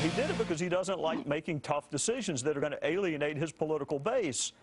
He did it because he doesn't like making tough decisions that are going to alienate his political base.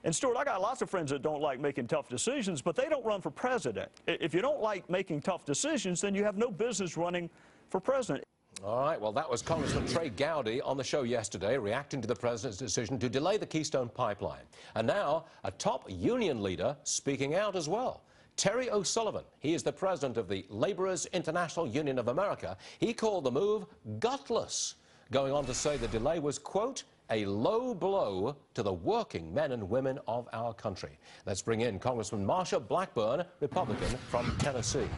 And Stuart, I got lots of friends that don't like making tough decisions, but they don't run for president. If you don't like making tough decisions, then you have no business running for president. All right, well, that was Congressman Trey Gowdy on the show yesterday, reacting to the president's decision to delay the Keystone Pipeline. And now, a top union leader speaking out as well. Terry O'Sullivan, he is the president of the Laborers International Union of America. He called the move gutless, going on to say the delay was, quote, a low blow to the working men and women of our country. Let's bring in Congressman Marsha Blackburn, Republican from Tennessee.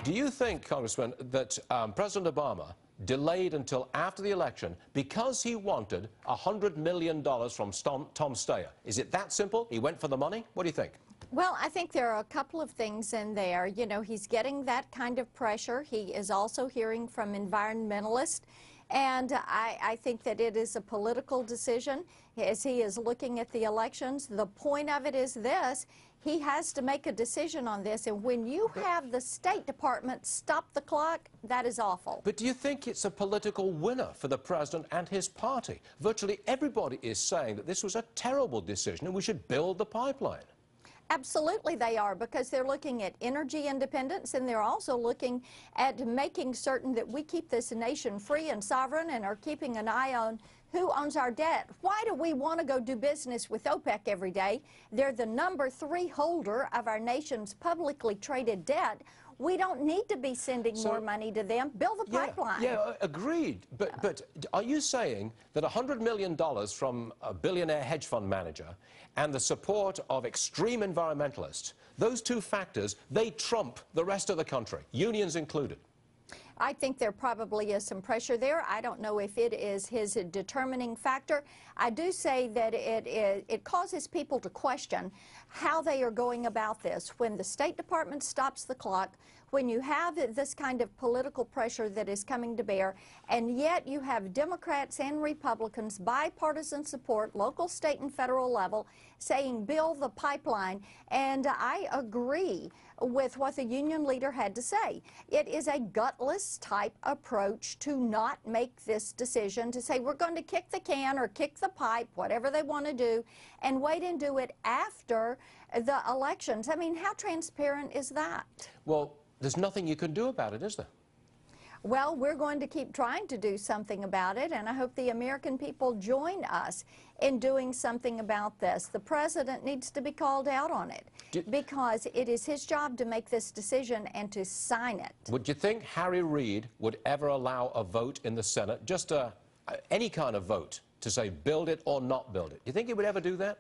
Do you think, Congressman, that President Obama delayed until after the election because he wanted $100 million from Tom Steyer? Is it that simple? He went for the money? What do you think? Well, I think there are a couple of things in there. You know, he's getting that kind of pressure. He is also hearing from environmentalists. And I think that it is a political decision as he is looking at the elections. The point of it is this: he has to make a decision on this. And when you have the State Department stop the clock, that is awful. But do you think it's a political winner for the president and his party? Virtually everybody is saying that this was a terrible decision and we should build the pipeline. Absolutely they are, because they're looking at energy independence, and they're also looking at making certain that we keep this nation free and sovereign and are keeping an eye on who owns our debt. Why do we want to go do business with OPEC every day? They're the #3 holder of our nation's publicly traded debt. We don't need to be sending more money to them. Build the pipeline. Yeah, agreed. But are you saying that $100 million from a billionaire hedge fund manager and the support of extreme environmentalists, those two factors, they trump the rest of the country, unions included? I think there probably is some pressure there. I don't know if it is his determining factor. I do say that it causes people to question how they are going about this. When the State Department stops the clock, when you have this kind of political pressure that is coming to bear, and yet you have Democrats and Republicans, bipartisan support, local, state, and federal level, saying build the pipeline, and I agree with what the union leader had to say. It is a gutless type approach to not make this decision, to say we're going to kick the can or kick the pipe, whatever they want to do, and wait and do it after the elections. I mean, how transparent is that? Well, there's nothing you can do about it, is there? Well, we're going to keep trying to do something about it, and I hope the American people join us in doing something about this. The president needs to be called out on it because it is his job to make this decision and to sign it. Would you think Harry Reid would ever allow a vote in the Senate, just any kind of vote, to say build it or not build it? Do you think he would ever do that?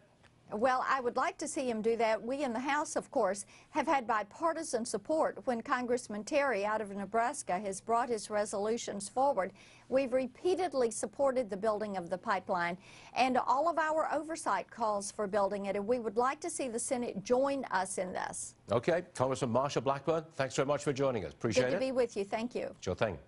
Well, I would like to see him do that. We in the House, of course, have had bipartisan support when Congressman Terry out of Nebraska has brought his resolutions forward. We've repeatedly supported the building of the pipeline, and all of our oversight calls for building it, and we would like to see the Senate join us in this. Okay, Congressman Marsha Blackburn, thanks very much for joining us. Appreciate it. Good to be with you. Thank you. Sure thing.